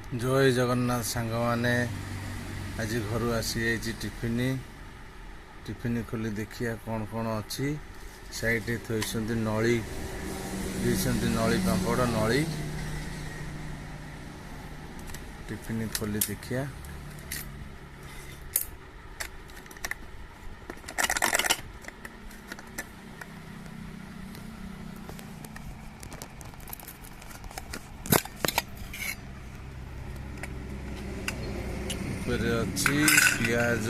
ଜୟ ଜଗନ୍ନାଥ ସାଙ୍ଗମାନେ, ଆଜି ଘରୁ ଆସିଯାଇଛି ଟିଫିନ ଖୋଲି ଦେଖିବା କ'ଣ କ'ଣ ଅଛି। ସାଇଡ଼ରେ ଥୋଇଛନ୍ତି ନଳି, ଦେଇଛନ୍ତି ନଳି ପାମ୍ପଡ଼ ନଳି। ଟିଫିନ ଖୋଲି ଦେଖିବା। ଉପରେ ଅଛି ପିଆଜ,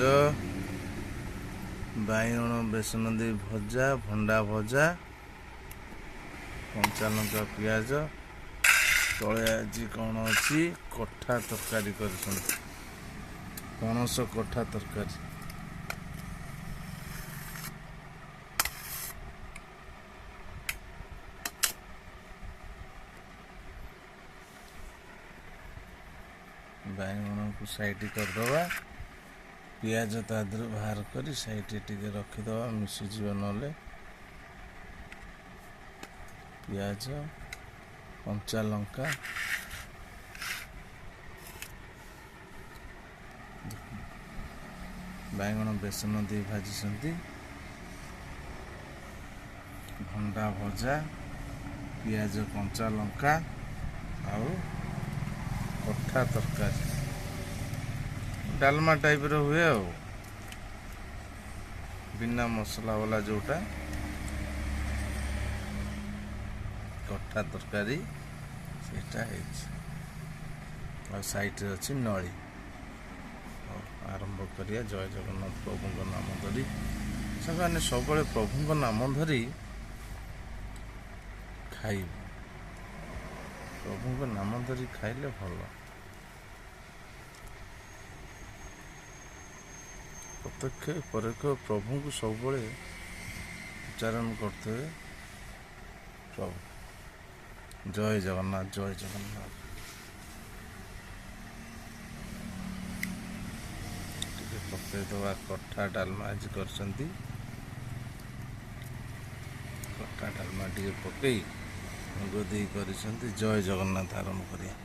ବାଇଗଣ ବେସନ ଦେଇ ଭଜା, ଭଣ୍ଡା ଭଜା, କଞ୍ଚା ଲଙ୍କା, ପିଆଜ। ତଳେ ଆଜି କ'ଣ ଅଛି? କଠା ତରକାରୀ କରିଛନ୍ତି, ପଣସ କଠା ତରକାରୀ। ବାଇଗଣକୁ ସାଇଡ୍ କରିଦେବା, ପିଆଜ ତା ଦେହରୁ ବାହାର କରି ସାଇଡ୍ରେ ଟିକେ ରଖିଦେବା, ମିଶିଯିବ ନହେଲେ। ପିଆଜ, କଞ୍ଚା ଲଙ୍କା, ବାଇଗଣ ବେସନ ଦେଇ ଭାଜିଛନ୍ତି, ଭଣ୍ଡା ଭଜା, ପିଆଜ, କଞ୍ଚା ଲଙ୍କା ଆଉ କଠା ତରକାରୀ। ଡାଲମା ଟାଇପ୍ର ହୁଏ ଆଉ, ବିନା ମସଲା ବାଲା ଯେଉଁଟା କଠା ତରକାରୀ ସେଇଟା ହେଇଛି। ଆଉ ସାଇଡ଼ରେ ଅଛି ନଳି। ଆରମ୍ଭ କରିବା। ଜୟ ଜଗନ୍ନାଥ। ପ୍ରଭୁଙ୍କ ନାମ ଧରି ସେମାନେ ସବୁବେଳେ ପ୍ରଭୁଙ୍କ ନାମ ଧରି ଖାଇବୁ। ପ୍ରଭୁଙ୍କ ନାମ ଧରି ଖାଇଲେ ଭଲ। ପ୍ରତ୍ୟକ୍ଷ ପରୋକ୍ଷ ପ୍ରଭୁଙ୍କୁ ସବୁବେଳେ ଉଚ୍ଚାରଣ କରୁଥିବେ। ପ୍ରଭୁ ଜୟ ଜଗନ୍ନାଥ, ଜୟ ଜଗନ୍ନାଥ। ଟିକେ ପକାଇଦେବା କଠା ଡାଲମା ଆଜି କରିଛନ୍ତି। କଠା ଡାଲମା ଟିକେ ପକାଇ ମୁଗ ଦେଇ କରିଛନ୍ତି। ଜୟ ଜଗନ୍ନାଥ ଆରମ୍ଭ କରିବା।